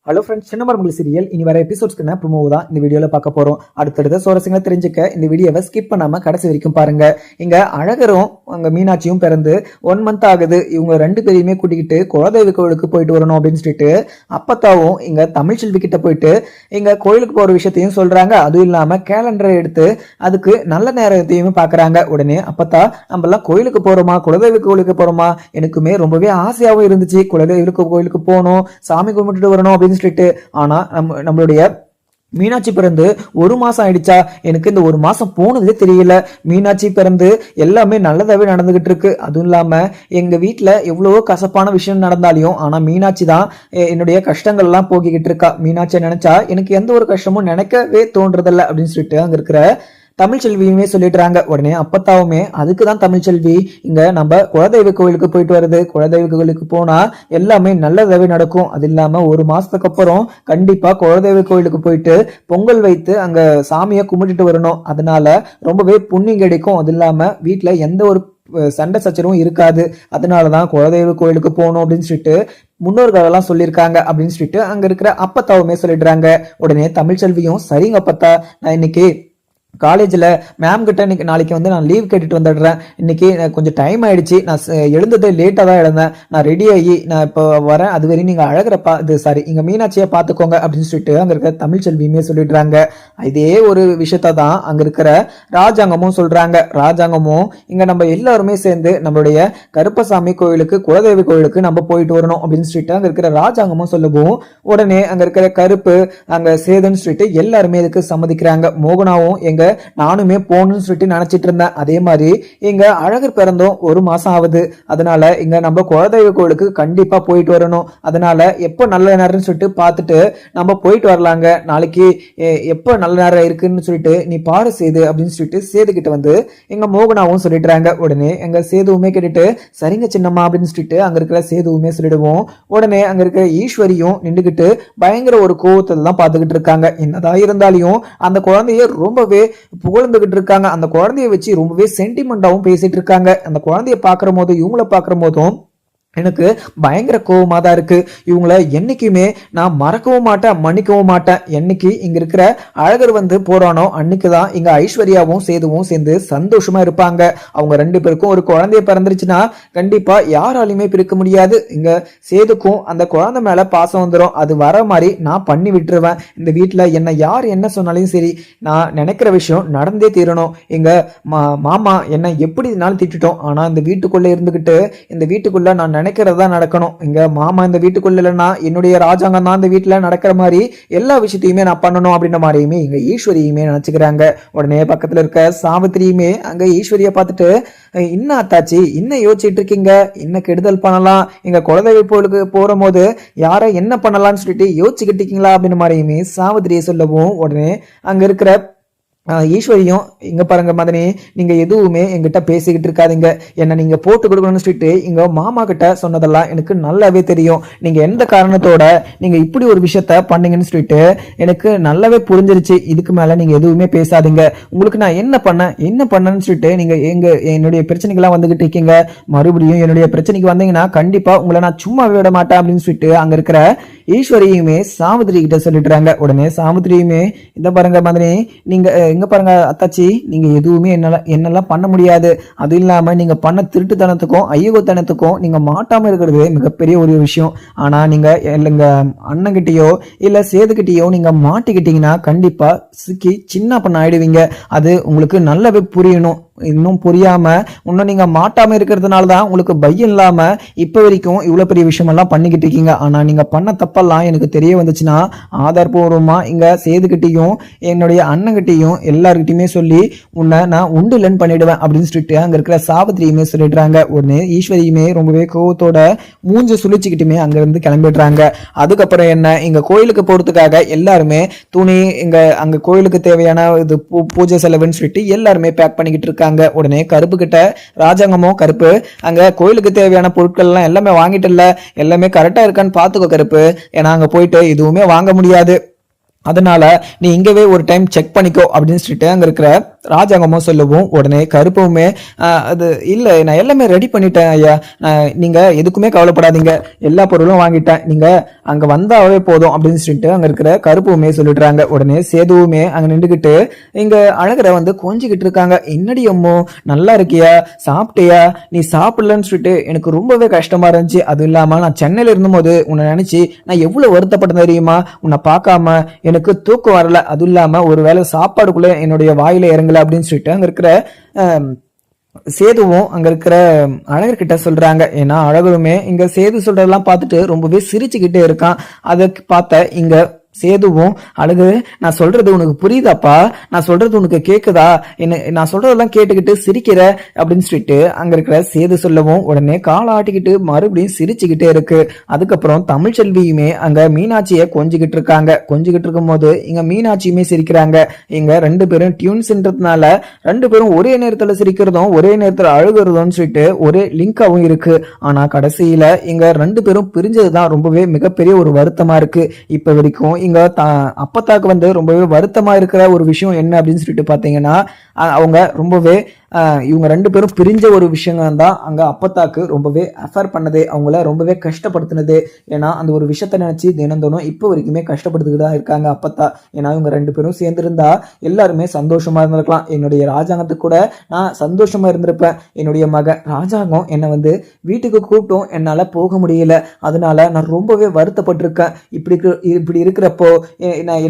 Hello friends, சின்ன மரங்கள் serial இனி வர எபிசோட்ஸ்க்கு ப்ரோமோ தான் இந்த வீடியோல பார்க்க போறோம். அடுத்தடுத்த சுவாரஸ்யங்களை தெரிஞ்சுக்க இந்த வீடியோவை ஸ்கிப் பண்ணாம கடைசி வரைக்கும் பாருங்க. இங்க அழகரும் அங்க மீனாட்சியும் பிறந்து 1 month ஆகுது. இவங்க 2 பேரையுமே கூட்டிக்கிட்டு குலதெய்வ கோயிலுக்கு போயிட்டு வரணும் அப்படின்னு சொல்லிட்டு அப்பத்தாவும் இங்க தமிழ் செல்வி கிட்ட போயிட்டு இங்க கோயிலுக்கு போற விஷயத்தையும் சொல்றாங்க. அதுவும் இல்லாம கேலண்டரை எடுத்து அதுக்கு நல்ல நேரத்தையும் பாக்குறாங்க. உடனே அப்பத்தா, நம்ம எல்லாம் கோயிலுக்கு போறோமா, குலதெய்வ கோயிலுக்கு போறோமா, எனக்குமே ரொம்பவே ஆசையாவும் இருந்துச்சு. குலதெய்வ கோயிலுக்கு போகணும், சாமி கும்பிட்டுட்டு வரணும் அப்படின்னு சொல்லிட்டு. ஆனா நம்மளுடைய மீனாட்சி பிறந்து 1 மாசம் ஆயிடுச்சா, எனக்கு இந்த 1 மாசம் போனதே தெரியல. மீனாட்சி பிறந்து எல்லாமே நல்லதாவே நடந்துகிட்டு இருக்கு. அதுவும் இல்லாம எங்க வீட்டுல எவ்வளவோ கசப்பான விஷயம் நடந்தாலையும் ஆனா மீனாட்சி தான் என்னுடைய கஷ்டங்கள் எல்லாம் போக்கிக்கிட்டு இருக்கா. மீனாட்சியை நினைச்சா எனக்கு எந்த ஒரு கஷ்டமும் நினைக்கவே தோன்றதில்லை அப்படின்னு சொல்லிட்டு அங்க இருக்கிற தமிழ்ச்செல்வியுமே சொல்லிடுறாங்க. உடனே அப்பத்தாவுமே அதுக்குதான் தமிழ்ச்செல்வி இங்க நம்ம குலதெய்வ கோயிலுக்கு போயிட்டு வருது, குலதெய்வ கோயிலுக்கு போனா எல்லாமே நல்லதாவே நடக்கும். அது இல்லாம 1 மாசத்துக்கு அப்புறம் கண்டிப்பா குலதெய்வ கோயிலுக்கு போயிட்டு பொங்கல் வைத்து அங்க சாமியை கும்பிட்டுட்டு வரணும். அதனால ரொம்பவே புண்ணியம் கிடைக்கும். அது இல்லாம வீட்டுல எந்த ஒரு சண்டை சச்சரவும் இருக்காது. அதனாலதான் குலதெய்வ கோயிலுக்கு போகணும் அப்படின்னு சொல்லிட்டு முன்னோர்கள் எல்லாம் சொல்லியிருக்காங்க அப்படின்னு சொல்லிட்டு அங்க இருக்கிற அப்பத்தாவுமே சொல்லிடுறாங்க. உடனே தமிழ்ச்செல்வியும் சரிங்க அப்பத்தா, நான் இன்னைக்கு காலேஜில் மேம் கிட்ட நாளைக்கு வந்து நான் லீவ் கேட்டுட்டு வந்துடுறேன். இன்னைக்கு கொஞ்சம் டைம் ஆயிடுச்சு, நான் எழுந்ததே லேட்டாக தான் எழுந்தேன், நான் ரெடி ஆகி நான் இப்போ வரேன், அது வரையும் நீங்கள் அழகிறப்பா இது சாரி இங்கே மீனாட்சியை பார்த்துக்கோங்க அப்படின்னு சொல்லிட்டு அங்கே இருக்கிற தமிழ்ச்செல்வியுமே சொல்லிடுறாங்க. இதே ஒரு விஷயத்த தான் அங்கே இருக்கிற ராஜாங்கமும் சொல்றாங்க. ராஜாங்கமும் இங்கே நம்ம எல்லாருமே சேர்ந்து நம்மளுடைய கருப்பசாமி கோயிலுக்கு, குலதெய்வ கோயிலுக்கு நம்ம போயிட்டு வரணும் அப்படின்னு சொல்லிட்டு அங்கே இருக்கிற ராஜாங்கமும் சொல்லவும் உடனே அங்கே இருக்கிற கருப்பு அங்கே சேதுன்னு சொல்லிட்டு எல்லாருமே இதுக்கு சம்மதிக்கிறாங்க. மோகனாவும் எங்க நானுமே போகணும்னு சொல்லிட்டு நினைச்சிட்டு இருந்தேன். அதே மாதிரி இங்க அழகர் பிறந்தும் 1 மாசம் ஆகுது. அதனால இங்க நம்ம குலதெய்வ கோயிலுக்கு கண்டிப்பா போயிட்டு வரணும். அதனால எப்போ நல்ல நேரம்னு சொல்லிட்டு பார்த்துட்டு நம்ம போயிட்டு வரலாங்க. நாளைக்கு எப்போ நல்ல நேரம் இருக்குன்னு சொல்லிட்டு நீ பாரு சேது அப்படின்னு சொல்லிட்டு சேது கிட்ட வந்து எங்க மோகனாவும் சொல்லிடுறாங்க. உடனே எங்க சேதுவுமே கேட்டுட்டு சரிங்க சின்னம்மா அப்படின்னு சொல்லிட்டு அங்க இருக்கிற சேதுவுமே சொல்லிடுவோம். உடனே அங்க இருக்கிற ஈஸ்வரியும் நின்றுகிட்டு பயங்கர ஒரு கோவத்தை தான் பார்த்துக்கிட்டு இருக்காங்க. என்னதான் இருந்தாலையும் அந்த குழந்தைய ரொம்பவே புகழ்ந்துகிட்டு இருக்காங்க. அந்த குழந்தைய வச்சு ரொம்பவே சென்டிமெண்டாவும் பேசிட்டு இருக்காங்க. அந்த குழந்தைய பாக்குற போதும் இவங்கள பாக்குற போதும் எனக்கு பயங்கர கோவமா தான் இருக்கு. இவங்கள என்னைக்குமே நான் மறக்கவும் மாட்டேன், மன்னிக்கவும் மாட்டேன். என்னைக்கு இங்க இருக்கிற அழகர் வந்து போறானோ அன்னைக்குதான் இங்க ஐஸ்வர்யாவும் சேதுவும் சேர்ந்து சந்தோஷமா இருப்பாங்க. அவங்க 2 பேருக்கும் ஒரு குழந்தைய பிறந்துருச்சுன்னா கண்டிப்பா யாராலையுமே பிரிக்க முடியாது. இங்க சேதுக்கும் அந்த குழந்தை மேல பாசம் வந்துடும். அது வர மாதிரி நான் பண்ணி விட்டுருவேன். இந்த வீட்டுல என்ன யார் என்ன சொன்னாலும் சரி, நான் நினைக்கிற விஷயம் நடந்தே தீரணும். எங்க மாமா என்ன எப்படினாலும் திட்டோம், ஆனா இந்த வீட்டுக்குள்ள இருந்துகிட்டு இந்த வீட்டுக்குள்ள நான் நினைக்கிறதா நடக்கணும். இங்க மாமா இந்த வீட்டுக்குள்ள இல்லைன்னா என்னுடைய ராஜாங்கம் தான் இந்த வீட்டுல நடக்கிற மாதிரி எல்லா விஷயத்தையுமே நான் பண்ணணும் அப்படின்ற மாதிரியுமே இங்க ஈஸ்வரியுமே நினைச்சுக்கிறாங்க. உடனே பக்கத்துல இருக்க சாவித்திரியுமே அங்க ஈஸ்வரியை பார்த்துட்டு, இன்னும் அத்தாச்சி இன்னும் யோசிச்சுட்டு இருக்கீங்க, இன்னும் கெடுதல் பண்ணலாம், எங்க குலதெய்வ கோயிலுக்கு போற போது யாரை என்ன பண்ணலாம்னு சொல்லிட்டு யோசிச்சுக்கிட்டு இருக்கீங்களா அப்படின்ற மாதிரியுமே சாவித்திரியை சொல்லவும் உடனே அங்க இருக்கிற ஈஸ்வரியும் இங்க பாருங்க மதனி, நீங்க எதுவுமே எங்கிட்ட பேசிக்கிட்டு இருக்காதீங்க, என்ன நீங்க போட்டு கொடுக்கணும்னு சொல்லிட்டு இங்க மாமா கிட்ட சொன்னதெல்லாம் எனக்கு நல்லாவே தெரியும். நீங்க எந்த காரணத்தோட நீங்க இப்படி ஒரு விஷயத்த பண்ணீங்கன்னு சொல்லிட்டு எனக்கு நல்லாவே புரிஞ்சிருச்சு. இதுக்கு மேல நீங்க எதுவுமே பேசாதீங்க. உங்களுக்கு நான் என்ன பண்ணேன்னு சொல்லிட்டு நீங்க என்னுடைய பிரச்சனைக்கெல்லாம் வந்துகிட்டு இருக்கீங்க. மறுபடியும் என்னுடைய பிரச்சனைக்கு வந்தீங்கன்னா கண்டிப்பா உங்களை நான் சும்மா விட மாட்டேன் அப்படின்னு சொல்லிட்டு அங்க இருக்கிற ஈஸ்வரியுமே சாமுத்திரி கிட்ட சொல்லிடுறாங்க. உடனே சாமுத்திரியுமே இந்த பாருங்க மதனி, நீங்க எங்க பாருங்க அத்தாச்சி, நீங்க எதுவுமே என்னெல்லாம் பண்ண முடியாது. அது இல்லாம நீங்க பண்ண திருட்டுத்தனத்துக்கும் ஐயோத்தனத்துக்கும் நீங்க மாட்டாம இருக்கிறது மிகப்பெரிய ஒரு விஷயம். ஆனா நீங்க எங்க அண்ணன் கிட்டயோ இல்ல சேதுகிட்டயோ நீங்க மாட்டிக்கிட்டீங்கன்னா கண்டிப்பா சிக்கி சின்ன பண்ண ஆயிடுவீங்க. அது உங்களுக்கு நல்லாவே புரியணும். இன்னும் புரியாம இன்னும் நீங்க மாட்டாம இருக்கிறதுனாலதான் உங்களுக்கு பயம் இல்லாம இப்ப வரைக்கும் இவ்வளவு பெரிய விஷயம் எல்லாம் பண்ணிக்கிட்டு இருக்கீங்க. ஆனா நீங்க பண்ண தப்பெல்லாம் எனக்கு தெரிய வந்துச்சுன்னா ஆதாரபூர்வமா இங்க சேதுகிட்டையும் என்னுடைய அண்ணன்கிட்டையும் எல்லார்கிட்டயுமே சொல்லி உன்னை நான் உண்டுலன்னு பண்ணிடுவேன் அப்படின்னு சொல்லிட்டு அங்க இருக்கிற சாவித்திரியுமே சொல்லிடுறாங்க. உடனே ஈஸ்வரியுமே ரொம்பவே கோவத்தோட மூஞ்சு சுழிச்சுக்கிட்டுமே அங்க இருந்து கிளம்பிடுறாங்க. அதுக்கப்புறம் என்ன, இங்க கோயிலுக்கு போறதுக்காக எல்லாருமே துணி இங்க அங்க கோயிலுக்கு தேவையான இது பூஜை செலவுன்னு சொல்லிட்டு எல்லாருமே பேக் பண்ணிக்கிட்டு இருக்காங்க. உடனே கருப்பு கிட்ட ராஜாங்கமும், கருப்பு அங்க கோயிலுக்கு தேவையான பொருட்கள் எல்லாம் எல்லாமே வாங்கிட்டு இல்ல, எல்லாமே கரெக்டா இருக்கான்னு பாத்துக்கோ கருப்பு, ஏன்னா அங்க போயிட்டு எதுவுமே வாங்க முடியாது, அதனால நீ இங்கவே ஒரு டைம் செக் பண்ணிக்கோ அப்படின்னு சொல்லிட்டு அங்க இருக்கிற ராஜாங்கமும் சொல்லவும் உடனே கருப்புமே அது இல்லை, நான் எல்லாமே ரெடி பண்ணிட்டேன் ஐயா, நீங்க எதுக்குமே கவலைப்படாதீங்க, எல்லா பொருளும் வாங்கிட்டேன், நீங்க அங்க வந்தாவே போதும் அப்படின்னு சொல்லிட்டு அங்க இருக்கிற கருப்புமே சொல்லிடுறாங்க. உடனே சேதுவுமே அங்க நின்றுகிட்டு இங்க அழகரை வந்து கொஞ்சிக்கிட்டு இருக்காங்க. என்னடி அம்மோ நல்லா இருக்கியா, சாப்பிட்டியா, நீ சாப்பிடலன்னு சொல்லிட்டு எனக்கு ரொம்பவே கஷ்டமா இருந்துச்சு. அது இல்லாம நான் சென்னையில இருந்தபோது உன்னை நினைச்சு நான் எவ்வளவு வருத்தப்பட்டேன் தெரியுமா, உன்னை பார்க்காம எனக்கு தூக்கம் வரல, அது இல்லாம ஒருவேளை சாப்பாடுக்குள்ள என்னுடைய வாயில இறங்கல அப்படின்னு சொல்லிட்டு அங்க இருக்கிற சேதுவும் அங்க இருக்கிற அழகர்கிட்ட சொல்றாங்க. ஏன்னா அழகருமே இங்க சேது சொல்றதெல்லாம் பார்த்துட்டு ரொம்பவே சிரிச்சுக்கிட்டே இருக்கான். அதை பார்த்த இங்க சேதுவும் அழகு, நான் சொல்றது உனக்கு புரியுதாப்பா, நான் சொல்றது உனக்கு கேக்குதா, என்ன நான் சொல்றதெல்லாம் கேட்டுக்கிட்டு சிரிக்கிற அப்படின்னு சொல்லிட்டு அங்க இருக்கிற சேது சொல்லவும் உடனே காலை ஆட்டிக்கிட்டு மறுபடியும் சிரிச்சுக்கிட்டே இருக்கு. அதுக்கப்புறம் தமிழ்ச்செல்வியுமே அங்க மீனாட்சியை கொஞ்சிக்கிட்டு இருக்காங்க. கொஞ்சிக்கிட்டு இருக்கும் போது இங்க மீனாட்சியுமே சிரிக்கிறாங்க. இங்க ரெண்டு பேரும் டியூன்ஸ்ன்றதுனால ரெண்டு பேரும் ஒரே நேரத்துல சிரிக்கிறதும் ஒரே நேரத்துல அழுகிறதும் சொல்லிட்டு ஒரே லிங்காவும் இருக்கு. ஆனா கடைசியில இங்க ரெண்டு பேரும் பிரிஞ்சதுதான் ரொம்பவே மிகப்பெரிய ஒரு வருத்தமா இருக்கு. இப்ப வரைக்கும் இங்க அப்பத்தாக்கு வந்து ரொம்பவே வருத்தமா இருக்கிற ஒரு விஷயம் என்ன அப்படின்னு சொல்லிட்டு பாத்தீங்கன்னா, அவங்க ரொம்பவே இவங்க ரெண்டு பேரும் பிரிஞ்ச ஒரு விஷயம் தான் அங்க அப்பத்தாக்கு ரொம்பவே அஃபேர் பண்ணதே, அவங்கள ரொம்பவே கஷ்டப்படுத்தினதே. ஏன்னா அந்த ஒரு விஷயத்த நினைச்சு தினந்தோனும் இப்போ வரைக்குமே கஷ்டப்படுத்திட்டு தான் இருக்காங்க அப்பத்தா. ஏன்னா இவங்க ரெண்டு பேரும் சேர்ந்திருந்தா எல்லாருமே சந்தோஷமா இருந்திருக்கலாம். என்னுடைய ராஜாங்கத்துக்கு கூட நான் சந்தோஷமா இருந்திருப்பேன். என்னுடைய மகன் ராஜாங்கம் என்னை வந்து வீட்டுக்கு கூப்பிட்டும் என்னால போக முடியல, அதனால நான் ரொம்பவே வருத்தப்பட்டிருக்கேன். இப்படி இருக்கிறப்போ நான்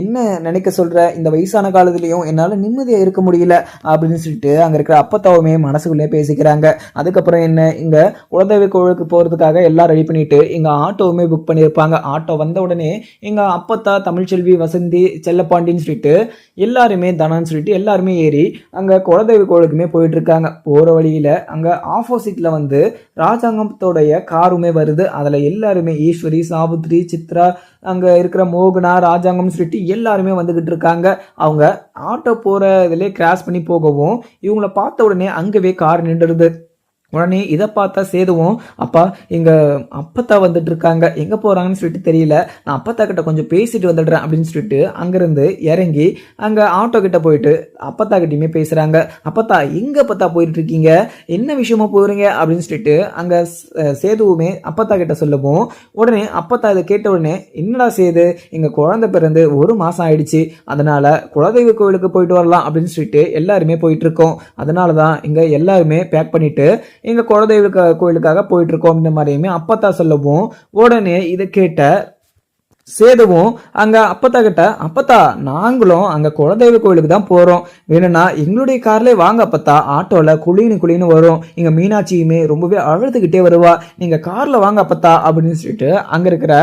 என்ன நினைக்க சொல்ற, இந்த வயசான காலத்திலையும் என்னால நிம்மதியா இருக்க முடியல அப்படின்னு சொல்லிட்டு அங்க இருக்கிற அப்பத்தாவுமே மனசுக்குள்ளே பேசிக்கிறாங்க. அதுக்கப்புறம் என்ன, இங்க குலதெய்வ கோவிலுக்கு போறதுக்காக எல்லாம் ரெடி பண்ணிட்டு இங்க ஆட்டோவுமே புக் பண்ணியிருப்பாங்க. ஆட்டோ வந்த உடனே எங்க அப்பத்தா, தமிழ்ச்செல்வி, வசந்தி, செல்லப்பாண்டின்னு சொல்லிட்டு எல்லாருமே தனான்னு சொல்லிட்டு எல்லாருமே ஏறி அங்க குலதெய்வ கோவிலுக்குமே போயிட்டு இருக்காங்க. போற வழியில அங்க ஆப்போசிட்ல வந்து ராஜாங்கத்தோடைய காருமே வருது. அதுல எல்லாருமே ஈஸ்வரி, சாவித்ரி, சித்ரா, அங்க இருக்கிற மோகனா, ராஜாங்கம் சொல்லிட்டு எல்லாருமே வந்துகிட்டு இருக்காங்க. அவங்க ஆட்டோ போற இதுல கிராஸ் பண்ணி போகவும் இவங்களை பார்த்த உடனே அங்கவே கார் நின்றுடுது. உடனே இதை பார்த்தா சேதுவும், அப்பா எங்க அப்பத்தா வந்துட்டு இருக்காங்க, எங்க போறாங்கன்னு சொல்லிட்டு தெரியல, நான் அப்பத்தா கிட்ட கொஞ்சம் பேசிட்டு வந்துடுறேன் அப்படின்னு சொல்லிட்டு அங்கிருந்து இறங்கி அங்க ஆட்டோ கிட்ட போயிட்டு அப்பத்தா கிட்டயுமே பேசுறாங்க. அப்பத்தா எங்க அப்பத்தா போயிட்டு இருக்கீங்க, என்ன விஷயமா போறீங்க அப்படின்னு சொல்லிட்டு அங்க சேதுவுமே அப்பத்தா கிட்ட சொல்லவும் உடனே அப்பத்தா இதை கேட்ட உடனே, என்னடா சேது, எங்க குழந்தை பிறந்து 1 மாசம் ஆயிடுச்சு, அதனால குலதெய்வ கோவிலுக்கு போயிட்டு வரலாம் அப்படின்னு சொல்லிட்டு எல்லாருமே போயிட்டு இருக்கோம், அதனாலதான் இங்க எல்லாருமே பேக் பண்ணிட்டு எங்க குலதெய்வ கோயிலுக்காக போயிட்டு இருக்கோம் இந்த மாதிரியுமே அப்பத்தா சொல்லவும் உடனே இதை கேட்ட சேதுவும் அங்க அப்பத்தா கிட்ட, அப்பத்தா நாங்களும் அங்க குலதெய்வ கோயிலுக்கு தான் போறோம், வேணும்னா எங்களுடைய கார்ல வாங்க அப்பத்தா, ஆட்டோல குளின்னு வரும், இங்க மீனாட்சியுமே ரொம்பவே அழுதுகிட்டே வருவா, நீங்க கார்ல வாங்க அப்பத்தா அப்படின்னு சொல்லிட்டு அங்க இருக்கிற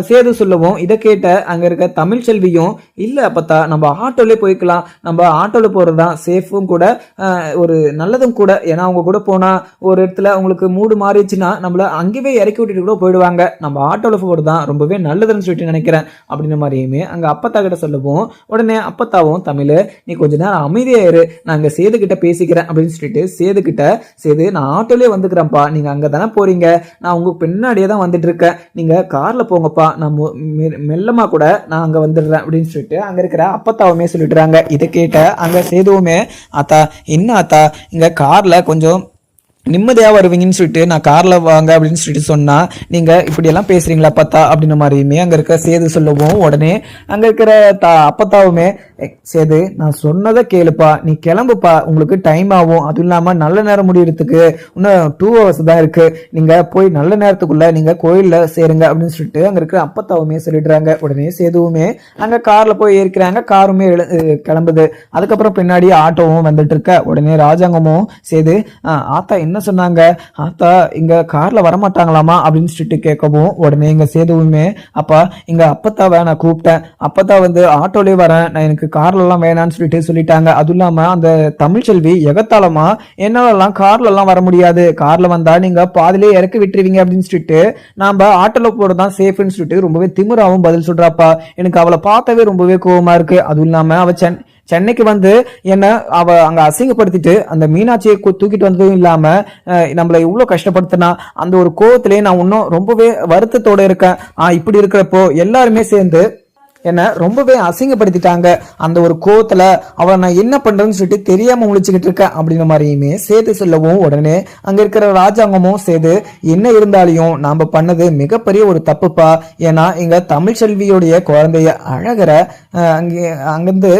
சேது சொல்லவும் இதை கேட்ட அங்க இருக்க தமிழ்ச்செல்வியும், இல்ல அப்பத்தா நம்ம ஆட்டோலே போய்க்கலாம், நம்ம ஆட்டோல போறதுதான் சேஃபும் கூட, ஒரு நல்லதும் கூட, ஏன்னா அவங்க கூட போனா ஒரு இடத்துல உங்களுக்கு மூடு மாறிடுச்சுன்னா நம்மள அங்கேயே இறக்கி விட்டுட்டு கூட போயிடுவாங்க, நம்ம ஆட்டோல போறதுதான் ரொம்பவே நல்லதுன்னு சொல்லிட்டு நினைக்கிறேன் அப்படின்ற மாதிரியுமே அங்க அப்பத்தா கிட்ட சொல்லவும் உடனே அப்பத்தாவும், தமிழ் நீ கொஞ்ச நேரம் அமைதியா இரு, நான் அங்க சேது கிட்ட பேசிக்கிறேன் அப்படின்னு சொல்லிட்டு சேது கிட்ட, சேது நான் ஆட்டோலே வந்துக்கிறேன்ப்பா, நீங்க அங்க தானே போறீங்க, நான் உங்க பின்னாடியே தான் வந்துட்டு இருக்கேன், நீங்க கார்ல போங்கப்பா, நான் மெல்லமா கூட நான் அங்க வந்துடுறேன் அப்படின்னு சொல்லிட்டு அங்க இருக்கிற அப்பத்தாவுமே சொல்லிடுறாங்க. இதை கேட்ட அங்க சேதுவுமே, ஆத்தா என்ன ஆத்தா, இங்க கார்ல கொஞ்சம் நிம்மதியா வருவீங்கன்னு சொல்லிட்டு நான் கார்ல வாங்க அப்படின்னு சொல்லிட்டு சொன்னா நீங்க இப்படி எல்லாம் பேசுறீங்களா அப்பத்தா அப்படின்ற மாதிரியுமே அங்க இருக்க சேது சொல்லவும் உடனே அங்க இருக்கிற அப்பத்தாவுமே, சேது நான் சொன்னதை கேளுப்பா, நீ கிளம்புப்பா, உங்களுக்கு டைம் ஆகும், அதுவும் இல்லாம நல்ல நேரம் முடியறதுக்கு இன்னும் 2 hours தான் இருக்கு, நீங்க போய் நல்ல நேரத்துக்குள்ள நீங்க கோயில்ல சேருங்க அப்படின்னு சொல்லிட்டு அங்க இருக்கிற அப்பத்தாவுமே சொல்லிடுறாங்க. உடனே சேதுவுமே அங்க கார்ல போய் ஏற்கிறாங்க, காருமே கிளம்புது. அதுக்கப்புறம் பின்னாடி ஆட்டோவும் வந்துட்டு இருக்க. உடனே ராஜாங்கமும், சேது ஆத்தா என்ன சொன்னாங்க, ஆத்தா இங்க கார்ல வரமாட்டாங்களாமா அப்படின்னு சொல்லிட்டு கேட்கவும் உடனே இங்க சேதுவுமே, அப்பா இங்க அப்பத்தாவை நான் கூப்பிட்டேன், அப்பத்தா வந்து ஆட்டோலயே வரேன், நான் எனக்கு கார்ல எல்லாம் வேணான்னு சொல்லிட்டாங்க, அதுவும் இல்லாம அந்த தமிழ்ச்செல்வி எகத்தாளமா என்னால எல்லாம் கார்ல எல்லாம் வர முடியாது, கார்ல வந்தா நீங்க பாதிலே இறக்கி விட்டுருவீங்க அப்படின்னு சொல்லிட்டு நாம ஆட்டோல போறதுதான் சேஃப்னு சொல்லிட்டு ரொம்பவே திமிராவும் பதில் சொல்றாப்பா. எனக்கு அவளை பார்த்தவே ரொம்பவே கோவமா இருக்கு. அதுவும் இல்லாம அவ சென்னைக்கு வந்து என்ன அவ அங்க அசிங்கப்படுத்திட்டு அந்த மீனாட்சியை தூக்கிட்டு வந்ததும் இல்லாம நம்மள இவ்வளவு கஷ்டப்படுத்தினா அந்த ஒரு கோவத்திலே நான் இன்னும் ரொம்பவே வருத்தத்தோட இருக்கேன். இப்படி இருக்கிறப்போ எல்லாருமே சேர்ந்து என்ன ரொம்பவே அசிங்கப்படுத்திட்டாங்க. அந்த ஒரு கோவத்துல அவளை நான் என்ன பண்றேன்னு சொல்லிட்டு தெரியாம முழிச்சுக்கிட்டு இருக்கேன் அப்படின்ற மாதிரியுமே சேது சொல்லவும் உடனே அங்க இருக்கிற ராஜாங்கமும் சேது என்ன இருந்தாலையும் நாம பண்ணது மிகப்பெரிய ஒரு தப்புப்பா. ஏன்னா இங்க தமிழ்ச்செல்வியோடைய குழந்தைய அழகரை அங்கிருந்து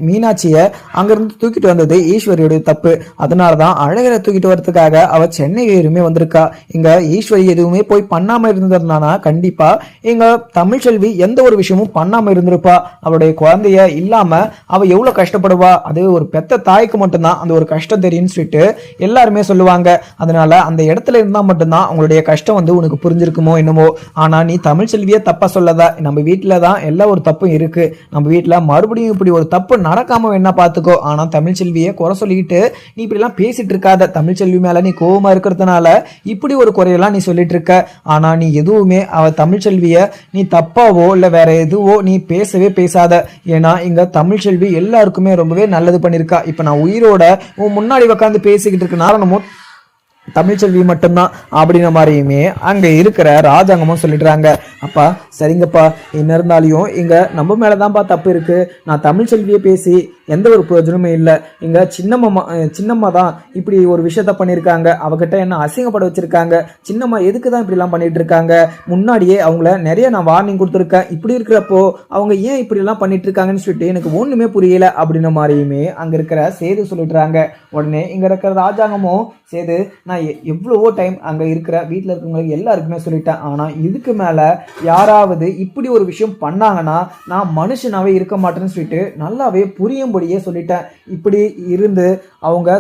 மீனாட்சிய அங்கிருந்து தூக்கிட்டு வந்தது ஈஸ்வரியோட தப்பு. அதனாலதான் அழகரை தூக்கிட்டு வரதுக்காக அவ சென்னை வரையுமே வந்திருக்கா. இங்க ஈஸ்வரி எதுவுமே போய் பண்ணாம இருந்திருந்தானா கண்டிப்பா இங்க தமிழ்ச்செல்வி எந்த ஒரு விஷயமும் பண்ணாம இருந்திருப்பா. அவளுடைய குழந்தைய இல்லாம அவ எவ்வளவு கஷ்டப்படுவா. அது ஒரு பெத்த தாய்க்கு மட்டும்தான் அந்த ஒரு கஷ்டம் தெரியும்னு சொல்லிட்டு எல்லாருமே சொல்லுவாங்க. அதனால அந்த இடத்துல இருந்தா மட்டும்தான் அவங்களுடைய கஷ்டம் உனக்கு புரிஞ்சிருக்குமோ என்னமோ. ஆனா நீ தமிழ்ச்செல்வியே தப்பா சொல்லத. நம்ம வீட்டுலதான் எல்லா ஒரு தப்பும் இருக்கு. நம்ம வீட்டுல மறுபடியும் இப்படி ஒரு தப்பு நடக்காம என்ன பாத்துக்கோ. ஆனா தமிழ்ச்செல்வியை குறை சொல்லிட்டு நீ இப்படி எல்லாம் பேசிட்டு இருக்காத. தமிழ்ச்செல்வி மேல நீ கோவமா இருக்கிறதுனால இப்படி ஒரு குறையெல்லாம் நீ சொல்லிட்டு இருக்க. ஆனா நீ எதுவுமே அவ தமிழ்ச்செல்விய நீ தப்பாவோ இல்ல வேற எதுவோ நீ பேசவே பேசாத. ஏன்னா இங்க தமிழ்ச்செல்வி எல்லாருக்குமே ரொம்பவே நல்லது பண்ணிருக்கா. இப்ப நான் உயிரோட உன் முன்னாடி உட்காந்து பேசிக்கிட்டு இருக்க காரணமும் தமிழ்ச்செல்வி மட்டும்தான் அப்படின்ற மாதிரியுமே அங்க இருக்கிற ராஜாங்கமும் சொல்லிடுறாங்க. அப்பா சரிங்கப்பா, என்ன இருந்தாலையும் இங்க நம்ம மேலதான்ப்பா தப்பு இருக்கு. நான் தமிழ்ச்செல்வியை பேசி எந்த ஒரு பிரயோஜனமும் இல்லை. இங்க சின்னம்மா தான் இப்படி ஒரு விஷயத்த பண்ணியிருக்காங்க. அவகிட்ட என்ன அசிங்கப்பட வச்சிருக்காங்க. சின்னம்மா எதுக்கு தான் இப்படி எல்லாம் பண்ணிட்டு இருக்காங்க. முன்னாடியே அவங்கள நிறைய நான் வார்னிங் கொடுத்துருக்கேன். இப்படி இருக்கிறப்போ அவங்க ஏன் இப்படி எல்லாம் பண்ணிட்டு இருக்காங்கன்னு சொல்லிட்டு எனக்கு ஒண்ணுமே புரியல அப்படின்ற மாதிரியுமே அங்க இருக்கிற சேது சொல்லிடுறாங்க. உடனே இங்க இருக்கிற ராஜாங்கமும் சேது நான் எவ்வளவோ டைம் அங்க இருக்கிற வீட்டுல இருக்கிறவங்களுக்கு எல்லாருக்குமே சொல்லிட்டேன். ஆனா இதுக்கு மேல யாராவது இப்படி ஒரு விஷயம் பண்ணாங்கன்னா நான் மனுஷனாவே இருக்க மாட்டேன்னு சொல்லிட்டு நல்லாவே புரியும்படியே சொல்லிட்டேன். இப்படி இருந்து அவங்க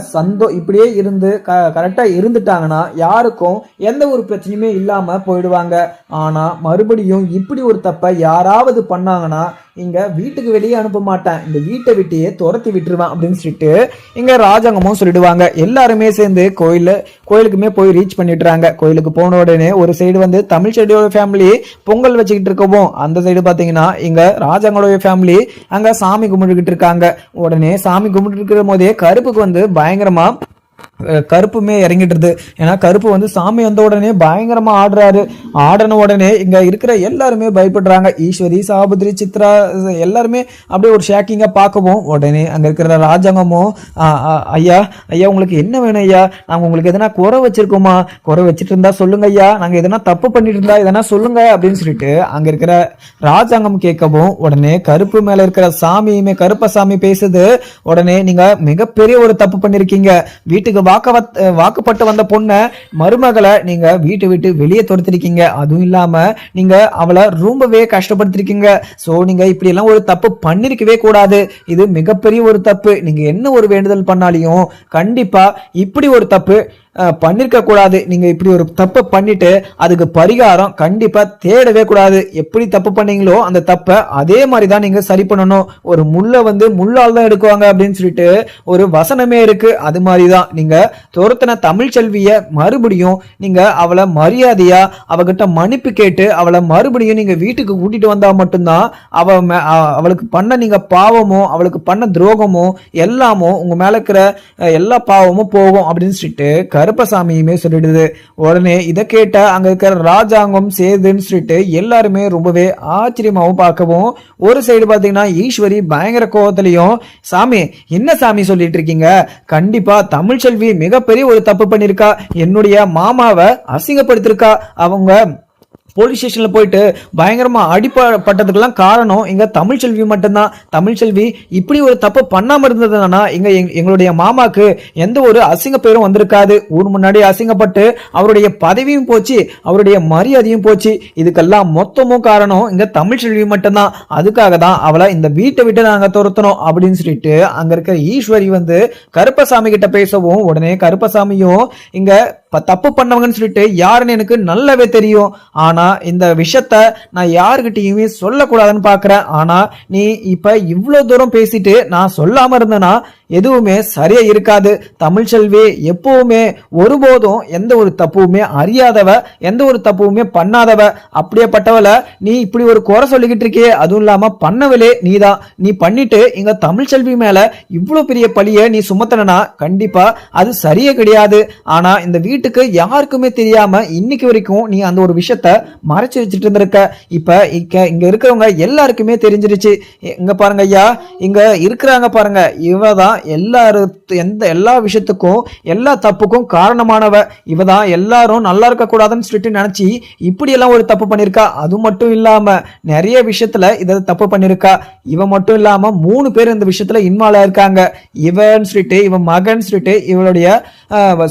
இப்படியே இருந்து கரெக்டா இருந்துட்டாங்கன்னா யாருக்கும் எந்த ஒரு பிரச்சனையுமே இல்லாம போயிடுவாங்க. ஆனா மறுபடியும் இப்படி ஒரு தப்பை யாராவது பண்ணாங்கன்னா இங்க வீட்டுக்கு வெளியே அனுப்ப மாட்டேன், இந்த வீட்டை விட்டையே துரத்தி விட்டுருவேன் அப்படின்னு சொல்லிட்டு இங்க ராஜாங்கமும் சொல்லிடுவாங்க. எல்லாருமே சேர்ந்து கோயிலுக்குமே போய் ரீச் பண்ணிடுறாங்க. கோயிலுக்கு போன உடனே ஒரு சைடு தமிழ்ச்செல்வியோட ஃபேமிலி பொங்கல் வச்சுக்கிட்டு இருக்கவும், அந்த சைடு பாத்தீங்கன்னா இங்க ராஜாங்களோட ஃபேமிலி அங்க சாமி கும்பிட்டுக்கிட்டு இருக்காங்க. உடனே சாமி கும்பிட்டு இருக்கிற போதே கருப்புக்கு பயங்கரமா கருப்புமே இறங்கிட்டுருது. ஏன்னா கருப்பு சாமி வந்த உடனே பயங்கரமா ஆடுறாரு. ஆடின உடனே இங்க இருக்கிற எல்லாருமே பயப்படுறாங்க. ஈஸ்வரி, சாபுத்ரி, சித்ரா எல்லாருமே அப்படியே ஒரு ஷாக்கிங்கா பார்க்கவும் உடனே அங்க இருக்கிற ராஜாங்கமும் ஐயா ஐயா உங்களுக்கு என்ன வேணும் ஐயா, நாங்க உங்களுக்கு எதனா குறை வச்சிருக்கோமா, குறை வச்சுட்டு இருந்தா சொல்லுங்க ஐயா, நாங்க எதனா தப்பு பண்ணிட்டு இருந்தா எதனா சொல்லுங்க அப்படின்னு சொல்லிட்டு அங்க இருக்கிற ராஜாங்கம் கேட்கவும் உடனே கருப்பு மேல இருக்கிற சாமியுமே கருப்பசாமி பேசுது. உடனே நீங்க மிகப்பெரிய ஒரு தப்பு பண்ணிருக்கீங்க. வீட்டுக்கு வாக்குப்பட்டு வந்த பொண்ணை மருமகளை நீங்க வீட்டை விட்டு வெளியே துரத்திருக்கீங்க. அதுவும் இல்லாம நீங்க அவளை ரொம்பவே கஷ்டப்படுத்திருக்கீங்க. சோ நீங்க இப்படி எல்லாம் ஒரு தப்பு பண்ணிருக்கவே கூடாது. இது மிகப்பெரிய ஒரு தப்பு. நீங்க என்ன ஒரு வேண்டுதல் பண்ணாலையும் கண்டிப்பா இப்படி ஒரு தப்பு பண்ணிருக்க கூடாது. நீங்க இப்படி ஒரு தப்பு பண்ணிட்டு அதுக்கு பரிகாரம் கண்டிப்பா தேடவே கூடாது. எப்படி தப்பு பண்ணீங்களோ அந்த தப்ப அதே மாதிரிதான் நீங்க சரி பண்ணணும். ஒரு முள்ள முள்ளால் தான் எடுக்குவாங்க அப்படின்னு சொல்லிட்டு ஒரு வசனமே இருக்கு. அது மாதிரிதான் நீங்க துரத்தின தமிழ்ச்செல்விய மறுபடியும் நீங்க அவளை மரியாதையா அவகிட்ட மன்னிப்பு கேட்டு அவளை மறுபடியும் நீங்க வீட்டுக்கு கூட்டிட்டு வந்தா மட்டும்தான் அவளுக்கு பண்ண நீங்க பாவமோ அவளுக்கு பண்ண துரோகமோ எல்லாமோ உங்க மேல இருக்கிற எல்லா பாவமும் போகும் அப்படின்னு சொல்லிட்டு கருப்பசாமியுமே சொல்லிடுது. உடனே இதை கேட்ட அங்க இருக்கிற ராஜாங்கம் சேதுன்னு சொல்லிட்டு எல்லாருமே ரொம்பவே ஆச்சரியமாவும் பார்க்கவும், ஒரு சைடு பாத்தீங்கன்னா ஈஸ்வரி பயங்கர கோவத்திலையும் சாமி என்ன சாமி சொல்லிட்டு இருக்கீங்க, கண்டிப்பா தமிழ்ச்செல்வி மிகப்பெரிய ஒரு தப்பு பண்ணிருக்கா, என்னுடைய மாமாவை அசிங்கப்படுத்திருக்கா, அவங்க போலீஸ் ஸ்டேஷன்ல போயிட்டு பயங்கரமா அடிப்பட்டதுக்கெல்லாம் காரணம் இங்க தமிழ்ச்செல்வி மட்டும்தான். தமிழ்ச்செல்வி இப்படி ஒரு தப்பு பண்ணாம இருந்ததுன்னா இங்க எங்களுடைய மாமாக்கு எந்த ஒரு அசிங்க பேரும் வந்திருக்காது. ஊர் முன்னாடி அசிங்கப்பட்டு அவருடைய பதவியும் போச்சு, அவருடைய மரியாதையும் போச்சு. இதுக்கெல்லாம் மொத்தமும் காரணம் இங்க தமிழ்ச்செல்வி மட்டும்தான். அதுக்காக தான் அவளை இந்த வீட்டை விட்டு நாங்க துரத்தணும் அப்படின்னு சொல்லிட்டு அங்க இருக்க ஈஸ்வரி கருப்பசாமி கிட்ட பேசவும் உடனே கருப்பசாமியும் இங்க தப்பு பண்ணவங்கன்னு சொல்லிட்டு யாருன்னு எனக்கு நல்லாவே தெரியும். ஆனா இந்த விஷயத்த நான் யாருகிட்டயுமே சொல்லக்கூடாதுன்னு பாக்குறேன். ஆனா நீ இப்ப இவ்வளவு தூரம் பேசிட்டு நான் சொல்லாம இருந்தேன்னா எதுவுமே சரியா இருக்காது. தமிழ்ச்செல்வி எப்பவுமே ஒருபோதும் எந்த ஒரு தப்புமே அறியாதவ, எந்த ஒரு தப்புமே பண்ணாதவ. அப்படியேப்பட்டவள நீ இப்படி ஒரு குறை சொல்லிக்கிட்டு இருக்கியே, அதுவும் இல்லாம பண்ணவளே நீதான். நீ பண்ணிட்டு இங்க தமிழ்ச்செல்வி மேல இவ்வளவு பெரிய பழிய நீ சுமத்தனா கண்டிப்பா அது சரியே கிடையாது. ஆனா இந்த வீட்டுக்கு யாருக்குமே தெரியாம இன்னைக்கு வரைக்கும் நீ அந்த ஒரு விஷயத்த மறைச்சு வச்சுட்டு இருந்திருக்க. இப்ப இங்க இருக்கிறவங்க எல்லாருக்குமே தெரிஞ்சிருச்சு. இங்க பாருங்க ஐயா, இங்க இருக்கிறாங்க பாருங்க, இவதான் எல்லா விஷயத்துக்கும் எல்லா தப்புக்கும் காரணமானவ. இவதான் எல்லாரும் நல்லா இருக்க கூடாதுன்னு சொல்லிட்டு நினைச்சு இப்படி எல்லாம் ஒரு தப்பு பண்ணிருக்கா. அது மட்டும் இல்லாம நிறைய விஷயத்துல இத தப்பு பண்ணிருக்கா. இவன் மட்டும் இல்லாம 3 பேர் இந்த விஷயத்துல இன்வால்வ் ஆயிருக்காங்க. இவன் சொல்லிட்டு இவன் மகன் சொல்லிட்டு இவளுடைய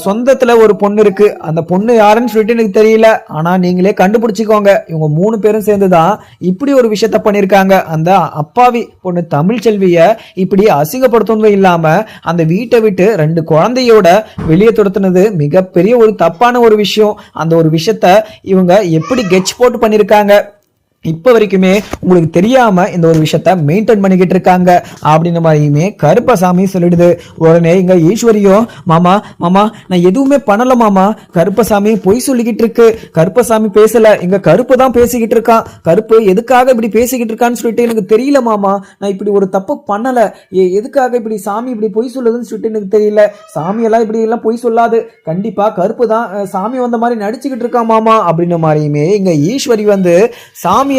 சொந்தத்துல ஒரு பொண்ணு இருக்கு. அந்த பொண்ணு யாருன்னு சொல்லிட்டு எனக்கு தெரியல, ஆனா நீங்களே கண்டுபிடிச்சுக்கோங்க. இவங்க 3 பேரும் சேர்ந்துதான் இப்படி ஒரு விஷயத்த பண்ணிருக்காங்க. அந்த அப்பாவி பொண்ணு தமிழ்ச்செல்விய இப்படி அசிங்கப்படுத்துவதும் இல்லாம அந்த வீட்டை விட்டு 2 குழந்தையோட வெளியே துரத்துனது மிகப்பெரிய ஒரு தப்பான ஒரு விஷயம். அந்த ஒரு விஷயத்த இவங்க எப்படி கெட்ச் போட்டு பண்ணிருக்காங்க. இப்ப வரைக்குமே உங்களுக்கு தெரியாம இந்த ஒரு விஷயத்த மெயின்டைன் பண்ணிக்கிட்டு இருக்காங்க அப்படின்ற மாதிரியுமே கருப்பசாமி சொல்லிடுது. உடனே இங்க ஈஸ்வரியும் மாமா மாமா நான் எதுவுமே பண்ணல மாமா, கருப்பசாமி பொய் சொல்லிக்கிட்டு இருக்கு, கருப்பசாமி பேசல, இங்க கருப்பு தான் பேசிக்கிட்டு இருக்கான், கருப்பு எதுக்காக இப்படி பேசிக்கிட்டு இருக்கான்னு சொல்லிட்டு எனக்கு தெரியல மாமா, நான் இப்படி ஒரு தப்பு பண்ணல, எதுக்காக இப்படி சாமி இப்படி பொய் சொல்லுதுன்னு சொல்லிட்டு எனக்கு தெரியல, சாமி எல்லாம் இப்படி எல்லாம் பொய் சொல்லாது, கண்டிப்பா கருப்பு தான் சாமி வந்த மாதிரி நடிச்சுக்கிட்டு இருக்கான் மாமா அப்படின்ற மாதிரியுமே இங்க ஈஸ்வரி வந்து சாமி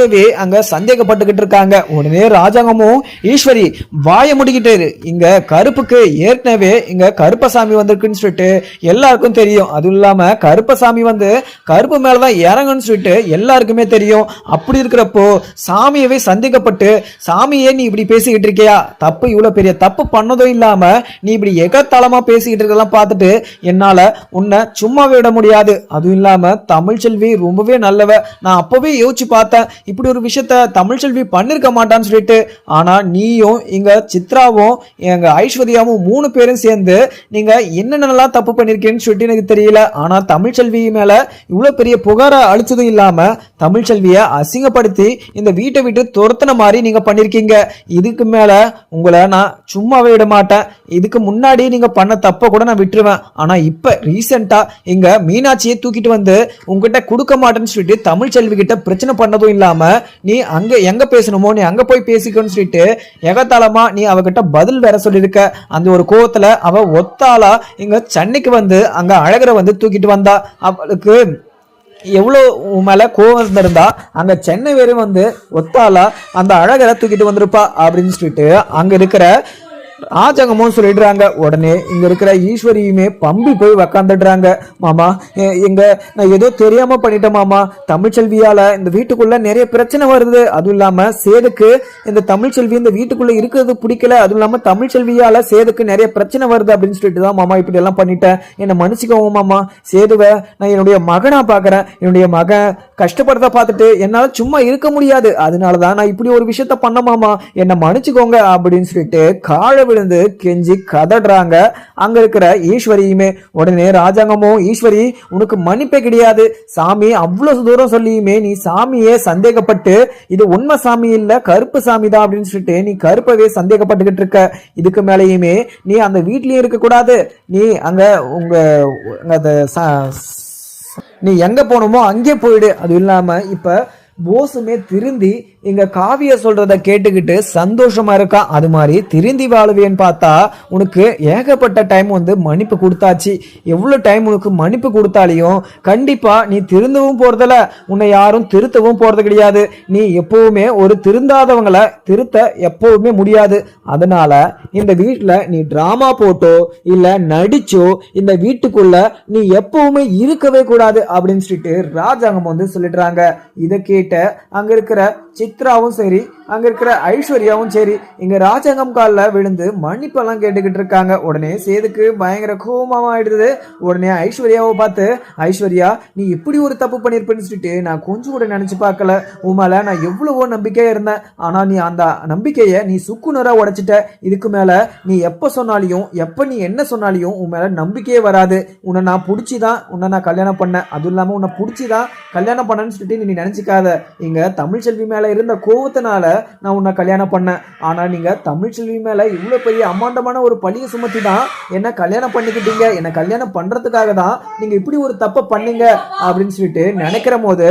அங்க சந்தேகப்பட்டுக்கிட்டு இருக்காங்க. உடனே ராஜாங்கமும் ஈஸ்வரி வாய முடிக்கிட்டு, இங்க கருப்புக்கு ஏற்கனவே இங்க கருப்பசாமி வந்திருக்குன்னு சொல்லிட்டு எல்லாருக்கும் தெரியும். அதுவும் இல்லாம கருப்பசாமி வந்து கருப்பு மேலதான் இறங்குன்னு சொல்லிட்டு எல்லாருக்குமே தெரியும். அப்படி இருக்கிறப்போ சாமியவே சந்தேகப்பட்டு சாமியே நீ இப்படி பேசிக்கிட்டு இருக்கியா, தப்பு இவ்வளவு பெரிய தப்பு பண்ணதும் இல்லாம நீ இப்படி எகத்தளமா பேசிக்கிட்டு இருக்கலாம் பார்த்துட்டு என்னால உன்னை சும்மாவே விட முடியாது. அதுவும் இல்லாம தமிழ்ச்செல்வி ரொம்பவே நல்லவ, நான் அப்பவே யோசிச்சு பார்த்தேன் இப்படி ஒரு விஷயத்த தமிழ்ச்செல்வி பண்ணிருக்க மாட்டான்னு சொல்லிட்டு. ஆனா நீயும் இங்க சித்ராவும் எங்க ஐஸ்வர்யாவும் 3 பேரும் சேர்ந்து நீங்க என்னென்னலாம் தப்பு பண்ணிருக்கீங்கன்னு சொல்லிட்டு எனக்கு தெரியல. ஆனா தமிழ்ச்செல்வி மேல இவ்வளவு பெரிய புகாரை அழிச்சதும் இல்லாம தமிழ்ச்செல்விய அசிங்கப்படுத்தி இந்த வீட்டை விட்டு துரத்துன மாதிரி நீங்க பண்ணிருக்கீங்க. இதுக்கு மேல உங்களை நான் சும்மாவே விட மாட்டேன். இதுக்கு முன்னாடி நீங்க பண்ண தப்ப கூட நான் விட்டுருவேன். ஆனா இப்ப ரீசெண்டா இங்க மீனாட்சியை தூக்கிட்டு வந்து உங்ககிட்ட கொடுக்க மாட்டேன்னு சொல்லிட்டு தமிழ்ச்செல்வி கிட்ட பிரச்சனை பண்ணதும் இல்லாம நீ அங்க எங்க பேசணுமோ நீ அங்க போய் பேசிக்கணும்னு சொல்லிட்டு எகத்தாளமா நீ அவகிட்ட பதில் வேற சொல்லிருக்க. அந்த ஒரு கோவத்துல அவ ஒத்தாளா இங்க சென்னைக்கு வந்து அங்க அழகரை வந்து தூக்கிட்டு வந்தா. அவளுக்கு எவ்வளவு மேல கோவம் இருந்திருந்தா அங்க சென்னை வேறு வந்து ஒத்தாளா அந்த அழகரை தூக்கிட்டு வந்திருப்பா அப்படின்னு சொல்லிட்டு அங்க இருக்கிற ராஜாங்கமும் சொல்லிடுறாங்க. உடனே இங்க இருக்கிற ஈஸ்வரியுமே பம்பி போய் உக்காந்துடுறாங்க. மாமா எங்க நான் ஏதோ தெரியாம பண்ணிட்டேன் மாமா, தமிழ்ச்செல்வியால இந்த வீட்டுக்குள்ள நிறைய பிரச்சனை வருது, அதுவும் இல்லாம சேதுக்கு இந்த தமிழ்ச்செல்வி இந்த வீட்டுக்குள்ள இருக்கிறது பிடிக்கல, அதுவும் இல்லாம தமிழ்ச்செல்வியால சேதுக்கு நிறைய பிரச்சனை வருது அப்படின்னு சொல்லிட்டு தான் மாமா இப்படி எல்லாம் பண்ணிட்டேன், என்ன மன்னிச்சுக்கோங்க மாமா. சேதுவை நான் என்னுடைய மகனா பாக்குறேன், என்னுடைய மகன் கஷ்டப்படுறத பார்த்துட்டு என்னால சும்மா இருக்க முடியாது, அதனாலதான் நான் இப்படி ஒரு விஷயத்த பண்ண மாமா, என்ன மன்னிச்சுக்கோங்க அப்படின்னு சொல்லிட்டு கால விழுந்து கெஞ்சி கதடுறாங்க அங்க இருக்கிற ஈஸ்வரியுமே. உடனே ராஜாங்கமும் ஈஸ்வரி உனக்கு மன்னிப்பே கிடையாது, சாமி அவ்வளவு தூரம் சொல்லியுமே நீ சாமியே சந்தேகப்பட்டு இது உண்மை சாமி இல்ல கருப்பு சாமி தான் அப்படின்னு சொல்லிட்டு நீ கருப்பவே சந்தேகப்பட்டுக்கிட்டு இருக்க. இதுக்கு மேலேயுமே நீ அந்த வீட்லயும் இருக்க கூடாது, நீ அங்க நீ எங்க போகணுமோ அங்கே போயிடு. அது இல்லாம இப்ப போஸுமே திருந்தி இங்க காவிய சொல்றத கேட்டுக்கிட்டு சந்தோஷமா இருக்கான். அது மாதிரி திருந்தி வாழுவேன்னு பார்த்தா உனக்கு ஏகப்பட்ட டைம் வந்து மன்னிப்பு கொடுத்தாச்சு. எவ்வளவு டைம் உனக்கு மன்னிப்பு கொடுத்தாலையும் கண்டிப்பா நீ திருந்தவும் போறதில்ல, உன்னை யாரும் திருத்தவும் போறது கிடையாது. நீ எப்பவுமே ஒரு திருந்தாதவங்களை திருத்த எப்பவுமே முடியாது. அதனால இந்த வீட்டுல நீ டிராமா போட்டோ இல்ல நடிச்சோ இந்த வீட்டுக்குள்ள நீ எப்பவுமே இருக்கவே கூடாது அப்படின்னு சொல்லிட்டு ராஜாங்கம் வந்து சொல்லிடுறாங்க. இதை கேட்ட அங்க இருக்கிற சித்ராவும் சரி அங்க இருக்கிற ஐஸ்வர்யாவும் சரி இங்க ராஜாங்கம் காலில் விழுந்து மன்னிப்பெல்லாம் கேட்டுக்கிட்டு இருக்காங்க. உடனே சேதுக்கு பயங்கர கோபமா ஆயிடுது. உடனே ஐஸ்வர்யாவை பார்த்து, ஐஸ்வர்யா நீ இப்படி ஒரு தப்பு பண்ணிருப்பேன்னு சொல்லிட்டு நான் கொஞ்சம் கூட நினைச்சு பார்க்கல, உமால நான் எவ்வளவோ நம்பிக்கையா இருந்தேன், ஆனா நீ அந்த நம்பிக்கைய நீ சுக்குநூறா உடைச்சிட்ட. இதுக்கு மேல நீ எப்ப சொன்னாலையும் எப்ப நீ என்ன சொன்னாலையும் உன் மேல நம்பிக்கையே வராது. உன்னை நான் பிடிச்சிதான் உன்னை நான் கல்யாணம் பண்ணேன், அதுவும் இல்லாம உன்னை பிடிச்சிதான் கல்யாணம் பண்ணேன்னு சொல்லிட்டு நீ நினைச்சுக்காத. இங்க தமிழ்ச்செல்வி மேல மேல இருந்த கோவத்தினால நான் உன்னை கல்யாணம் பண்ணேன். ஆனா நீங்க தமிழ்ச்செல்வி மேல இவ்வளவு பெரிய அம்மாண்டமான ஒரு பழிய சுமத்தி தான் என்ன கல்யாணம் பண்ணிக்கிட்டீங்க. என்ன கல்யாணம் பண்றதுக்காக தான் நீங்க இப்படி ஒரு தப்பை பண்ணீங்க அப்படின்னு சொல்லிட்டு நினைக்கிற போது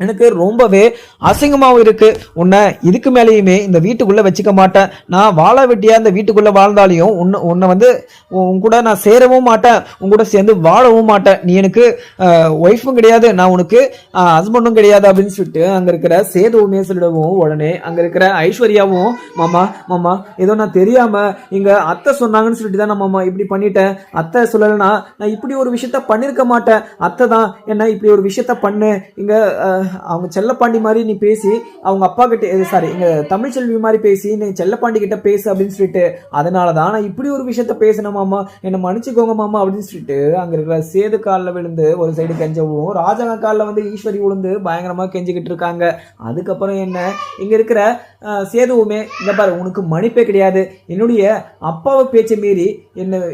எனக்கு ரொம்பவே அசிங்கமாகவும் இருக்கு. உன்னை இதுக்கு மேலேயுமே இந்த வீட்டுக்குள்ள வச்சுக்க மாட்டேன். நான் வாழ வெட்டியா இந்த வீட்டுக்குள்ள வாழ்ந்தாலையும் உன்னை வந்து உன் கூட நான் சேரவும் மாட்டேன், உன் கூட சேர்ந்து வாழவும் மாட்டேன். நீ எனக்கு ஒய்ஃபும் கிடையாது, நான் உனக்கு ஹஸ்பண்டும் கிடையாது அப்படின்னு சொல்லிட்டு அங்க இருக்கிற சேதுவுமே சொல்லிடவும் உடனே அங்க இருக்கிற ஐஸ்வர்யாவும் மாமா மாமா ஏதோ நான் தெரியாம இங்க அத்தை சொன்னாங்கன்னு சொல்லிட்டு தான் நான் மாமா இப்படி பண்ணிட்டேன். அத்தை சொல்லலைன்னா நான் இப்படி ஒரு விஷயத்த பண்ணிருக்க மாட்டேன். அத்தை தான் என்ன இப்படி ஒரு விஷயத்த பண்ணு, இங்க அவங்க செல்லப்பாண்டி மாதிரி நீ பேசி அவங்க அப்பா கிட்ட சாரி இங்க தமிழ்ச்செல்வி மாதிரி பேசி நீ செல்லப்பாண்டி கிட்ட பேசு அப்படின்னு சொல்லிட்டு அதனாலதான் நான் இப்படி ஒரு விஷயத்த பேசின மாமா, என்ன மன்னிச்சுக்கோங்க மாமா அப்படின்னு சொல்லிட்டு அங்க இருக்கிற சேது காலில் விழுந்து ஒரு சைடு கெஞ்சவும் ராஜாங்க காலில் வந்து ஈஸ்வரி விழுந்து பயங்கரமா கெஞ்சிக்கிட்டு இருக்காங்க. அதுக்கப்புறம் என்ன இங்க இருக்கிற சேதுவுமே இங்க பாரு உனக்கு மன்னிப்பே கிடையாது, என்னுடைய அப்பாவை பேச்சை மீறி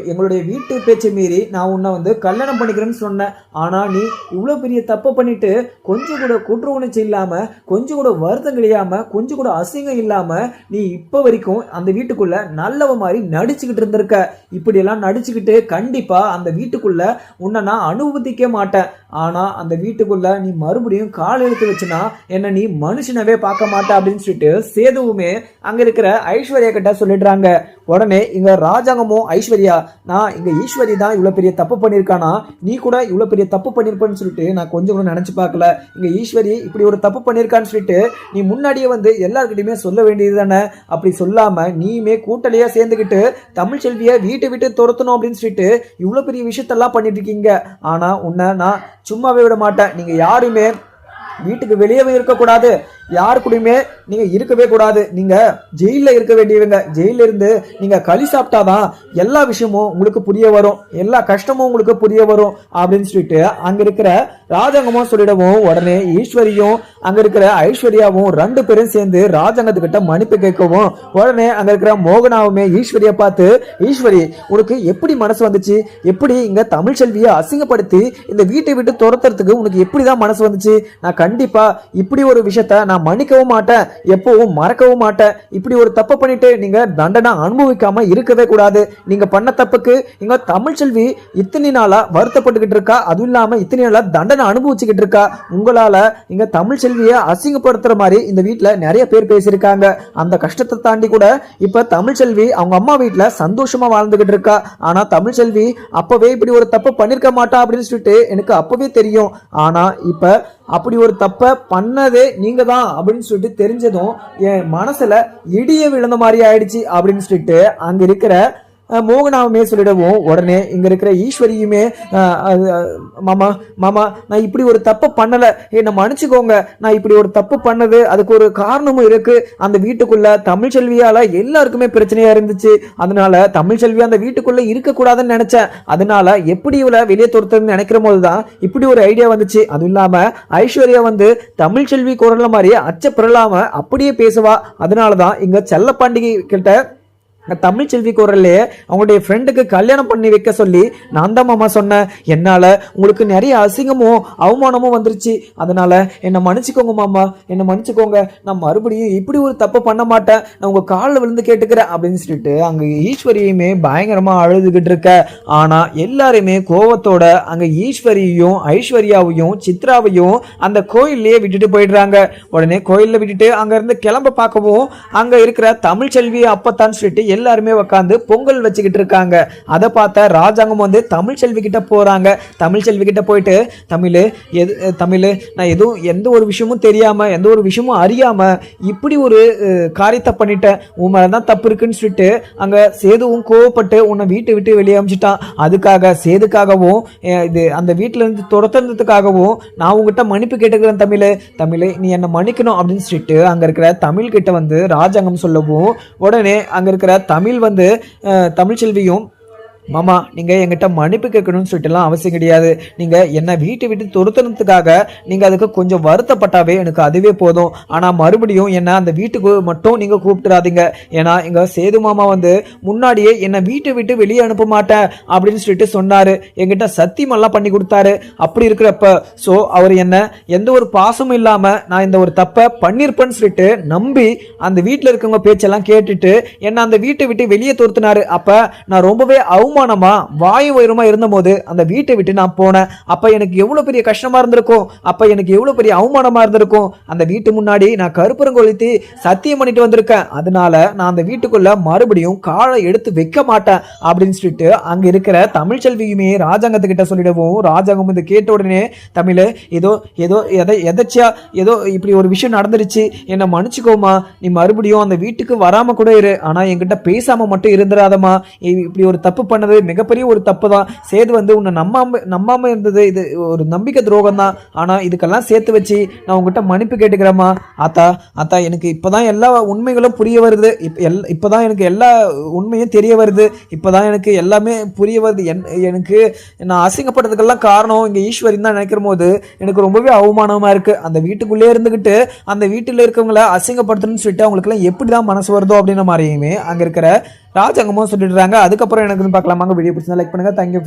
எங்களுடைய வீட்டு பேச்சை மீறி நான் உன்னை வந்து கல்யாணம் பண்ணிக்கிறேன்னு சொன்னேன். ஆனா நீ இவ்வளவு பெரிய தப்பு பண்ணிட்டு கொஞ்சம் கூட குற்ற உணர்ச்சி இல்லாம கொஞ்சம் கூட வருத்தம் கிடையாம கொஞ்சம் கூட அசிங்கம் இல்லாம நீ இப்ப வரைக்கும் அந்த வீட்டுக்குள்ள நல்லவ மாதிரி நடிச்சுக்கிட்டு இருந்திருக்க. இப்படி எல்லாம் நடிச்சுக்கிட்டு கண்டிப்பா அந்த வீட்டுக்குள்ள உன்னை நான் அனுமதிக்க மாட்டேன். ஆனா அந்த வீட்டுக்குள்ள நீ மறுபடியும் கால் எடுத்து வச்சுனா என்ன நீ மனுஷனவே பார்க்க மாட்ட அப்படின்னு சொல்லிட்டு சேதுவுமே அங்க இருக்கிற ஐஸ்வர்யா கிட்ட சொல்லிடுறாங்க. உடனே இங்க ராஜாங்கமும் ஐஸ்வர்யா நான் இங்க ஈஸ்வரி தான் இவ்வளவு பெரிய தப்பு பண்ணிருக்கானா, நீ கூட இவ்வளவு பெரிய தப்பு பண்ணிருப்பேன்னு சொல்லிட்டு நான் கொஞ்சம் கூட நினைச்சு பார்க்கல. இங்க ஈஸ்வரி இப்படி ஒரு தப்பு பண்ணிருக்கான்னு சொல்லிட்டு நீ முன்னாடியே வந்து எல்லாருக்கிட்டையுமே சொல்ல வேண்டியது தானே. அப்படி சொல்லாம நீயுமே கூட்டலையா சேர்ந்துக்கிட்டு தமிழ்ச்செல்வியை வீட்டை விட்டு துரத்தணும் அப்படின்னு சொல்லிட்டு இவ்வளவு பெரிய விஷயத்தெல்லாம் பண்ணிட்டு இருக்கீங்க. ஆனா உன்னை நான் சும்மாவே விட மாட்டேன். நீங்க யாருமே வீட்டுக்கு வெளியவே இருக்கக்கூடாது, யாரு கூடயுமே நீங்க இருக்கவே கூடாது, நீங்க ஜெயில இருக்க வேண்டியவங்க. ஜெயில இருந்து நீங்க களி சாப்பிட்டாதான் எல்லா விஷயமும் உங்களுக்கு புரிய வரும், எல்லா கஷ்டமும் உங்களுக்கு புரிய வரும் அப்படின்னு சொல்லிட்டு அங்க இருக்கிற ராஜாங்கமும் சொல்லிடவும் உடனே ஈஸ்வரியும் அங்க இருக்கிற ஐஸ்வர்யாவும் ரெண்டு பேரும் சேர்ந்து ராஜாங்கத்துக்கிட்ட மன்னிப்பு கேட்கவும் உடனே அங்க இருக்கிற மோகனாவுமே ஈஸ்வரியை பார்த்து ஈஸ்வரி உனக்கு எப்படி மனசு வந்துச்சு, எப்படி இங்க தமிழ்ச்செல்வியை அசிங்கப்படுத்தி இந்த வீட்டை விட்டு துரத்துறதுக்கு உனக்கு எப்படிதான் மனசு வந்துச்சு. நான் கண்டிப்பா இப்படி ஒரு விஷயத்த நான் மன்னிக்கவும் மாட்டேன், எப்பவும் மறக்கவும் மாட்டேன். இப்படி ஒரு தப்பு பண்ணிட்டு நீங்க தண்டனை அனுபவிக்காம இருக்கவே கூடாது. நீங்க பண்ண தப்புக்கு இங்க தமிழ்ச்செல்வி இத்தனை நாளா வருத்தப்பட்டுக்கிட்டு இருக்கா, அதுவும் இல்லாம இத்தனை நாளா தண்டனை அனுபவிச்சுக்கிட்டு இருக்கா. உங்களால இங்க தமிழ்ச்செல்வியை அசிங்கப்படுத்துற மாதிரி இந்த வீட்டுல நிறைய பேர் பேசியிருக்காங்க. அந்த கஷ்டத்தை தாண்டி கூட இப்ப தமிழ்ச்செல்வி அவங்க அம்மா வீட்டுல சந்தோஷமா வாழ்ந்துகிட்டு இருக்கா. ஆனா தமிழ்ச்செல்வி அப்பவே இப்படி ஒரு தப்பு பண்ணிருக்க மாட்டா அப்படின்னு சொல்லிட்டு எனக்கு அப்பவே தெரியும். ஆனா இப்ப அப்படி ஒரு தப்பை பண்ணதே நீங்க தான் அப்படின்னு சொல்லிட்டு தெரிஞ்சதும் என் மனசுல இடிய விழுந்த மாதிரி ஆயிடுச்சு அப்படின்னு சொல்லிட்டு அங்க இருக்கிற மோகனாவுமே சொல்லிடவும் உடனே இங்க இருக்கிற ஈஸ்வரியுமே மாமா மாமா நான் இப்படி ஒரு தப்பு பண்ணல, என்ன மன்னிச்சுக்கோங்க, நான் இப்படி ஒரு தப்பு பண்ணது அதுக்கு ஒரு காரணமும் இருக்கு. அந்த வீட்டுக்குள்ள தமிழ்ச்செல்வியால எல்லாருக்குமே பிரச்சனையா இருந்துச்சு, அதனால தமிழ்ச்செல்வி அந்த வீட்டுக்குள்ள இருக்க கூடாதுன்னு நினைச்சேன். அதனால எப்படி இவளை வெளியே துரத்துன்னு நினைக்கிற போதுதான் இப்படி ஒரு ஐடியா வந்துச்சு. அதுவும் இல்லாம ஐஸ்வர்யா வந்து தமிழ்ச்செல்வி குரல்ல மாதிரி அச்சப்படலாம அப்படியே பேசுவா. அதனாலதான் இங்க செல்லப்பாண்டி கிட்ட தமிழ்ச்செல்வி குரல்லையே அவங்களுடைய ஃப்ரெண்டுக்கு கல்யாணம் பண்ணி வைக்க சொல்லி நான் தான் மாமா சொன்னேன். என்னால உங்களுக்கு நிறைய அசிங்கமும் அவமானமும் வந்துருச்சு, அதனால என்னை மன்னிச்சுக்கோங்க மாமா, என்னை மன்னிச்சுக்கோங்க, நான் மறுபடியும் இப்படி ஒரு தப்பு பண்ண மாட்டேன், நான் உங்க காலில் விழுந்து கேட்டுக்கிறேன் அப்படின்னு சொல்லிட்டு அங்க ஈஸ்வரியுமே பயங்கரமா அழுதுகிட்டு இருக்க. ஆனா எல்லாருமே கோவத்தோட அங்க ஈஸ்வரியையும் ஐஸ்வர்யாவையும் சித்ராவையும் அந்த கோயிலையே விட்டுட்டு போயிடுறாங்க. உடனே கோயில்ல விட்டுட்டு அங்க இருந்து கிளம்ப பார்க்கவும் அங்க இருக்கிற தமிழ்ச்செல்வி அப்பத்தான் சொல்லிட்டு எல்லாருமே உட்காந்து பொங்கல் வச்சுக்கிட்டு இருக்காங்க. அதை பார்த்த ராஜாங்கம் வந்து தமிழ்ச்செல்வி கிட்ட போறாங்க. தமிழ்ச்செல்வி கிட்ட போயிட்டு தமிழ் நான் எதுவும் எந்த ஒரு விஷயமும் தெரியாம எந்த ஒரு விஷயமும் அறியாம இப்படி ஒரு காரியத்தை பண்ணிட்டேன், உன் மேலதான் தப்பு இருக்குன்னு சொல்லிட்டு அங்க சேதுவும் கோவப்பட்டு உன்னை வீட்டை விட்டு வெளியே அமிச்சிட்டான். அதுக்காக சேதுக்காகவும் இது அந்த வீட்டுல இருந்து துரத்துறதுக்காகவும் நான் உங்ககிட்ட மன்னிப்பு கேட்டுக்கிறேன் தமிழ் நீ என்னை மன்னிக்கணும் அப்படின்னு சொல்லிட்டு அங்க இருக்கிற தமிழ் கிட்ட வந்து ராஜாங்கம் சொல்லவும் உடனே அங்க இருக்கிற தமிழ் வந்து தமிழ்ச்செல்வியும் மாமா நீங்க என்கிட்ட மன்னிப்பு கேட்கணும்னு சொல்லிட்டுலாம் அவசியம் கிடையாது. நீங்க என்ன வீட்டை விட்டு துரத்துனதுக்காக நீங்க அதுக்கு கொஞ்சம் வருத்தப்பட்டாவே எனக்கு அதுவே போதும். ஆனா மறுபடியும் என்ன அந்த வீட்டுக்கு மட்டும் நீங்க கூப்பிட்டுறாதீங்க. ஏன்னா எங்க சேது மாமா வந்து முன்னாடியே என்ன வீட்டை விட்டு வெளியே அனுப்ப மாட்டேன் அப்படின்னு சொல்லிட்டு சொன்னாரு. என்கிட்ட சத்தியமெல்லாம் பண்ணி கொடுத்தாரு. அப்படி இருக்கிறப்ப சோ அவர் என்ன எந்த ஒரு பாசமும் இல்லாம நான் இந்த ஒரு தப்பை பண்ணிருப்பேன்னு சொல்லிட்டு நம்பி அந்த வீட்டுல இருக்கவங்க பேச்செல்லாம் கேட்டுட்டு என்ன அந்த வீட்டை விட்டு வெளியே துரத்துனாரு. அப்ப நான் ரொம்பவே அவமானமா வாயு உயரமா இருந்த போது அந்த வீட்டை விட்டு நான் போனேன். அப்ப எனக்கு எவ்வளவு பெரிய கஷ்டமா இருந்திருக்கும். அப்ப எனக்கு எவ்வளவு பெரிய அவமானமா இருந்திருக்கும். அந்த வீட்டு முன்னாடி நான் கருப்பரங்கொளுத்தி சத்தியம் பண்ணிட்டு வந்திருக்கேன். அதனால நான் அந்த வீட்டுக்குள்ள மறுபடியும் காலை எடுத்து வைக்க மாட்டேன் அப்படின்னு சொல்லிட்டு அங்க இருக்கிற தமிழ்ச்செல்வியுமே ராஜாங்கத்துக்கிட்ட சொல்லிடவும் ராஜாங்கம் இதை கேட்ட உடனே தமிழ் ஏதோ ஏதோ எதாச்சியா ஏதோ இப்படி ஒரு விஷயம் நடந்துருச்சு, என்னை மன்னிச்சுக்கோமா, நீ மறுபடியும் அந்த வீட்டுக்கு வராம கூட இரு, ஆனா என்கிட்ட பேசாம மட்டும் இருந்துடாதமா, இப்படி ஒரு தப்பு பண்ணது மிகப்பெரிய ஒரு தப்பு தான். சேது வந்து உன்னை நம்பாம இருந்தது இது ஒரு நம்பிக்கை துரோகம் தான். ஆனா இதுக்கெல்லாம் சேர்த்து வச்சு நான் உங்ககிட்ட மன்னிப்பு கேட்டுக்கிறேம்மா. ஆத்தா எனக்கு இப்பதான் எல்லா உண்மைகளும் புரிய வருது. இப்பதான் எனக்கு எல்லா உண்மையும் தெரிய வருது. இப்பதான் எனக்கு எல்லாமே புரிய வருது. எனக்கு நான் அசிங்கப்பட்டதுக்கெல்லாம் காரணம் இங்க ஈஸ்வரி தான் நினைக்கிற போது எனக்கு ரொம்பவே அவமானமா இருக்கு. அந்த வீட்டுக்குள்ளே இருந்துகிட்டு அந்த வீட்டுல இருக்கவங்கள அசிங்கப்படுத்தணும்னு சொல்லிட்டு அவங்களுக்கு எல்லாம் எப்படிதான் மனசு வருதோ அப்படின்ற மாதிரியுமே அங்க இருக்கிற ராஜாங்கமும் சொல்லிடுறாங்க. அதுக்கப்புறம் எனக்கு பார்க்கலாமாங்க. வீடியோ பிடிச்சா லைக் பண்ணுங்க. தேங்க்யூ.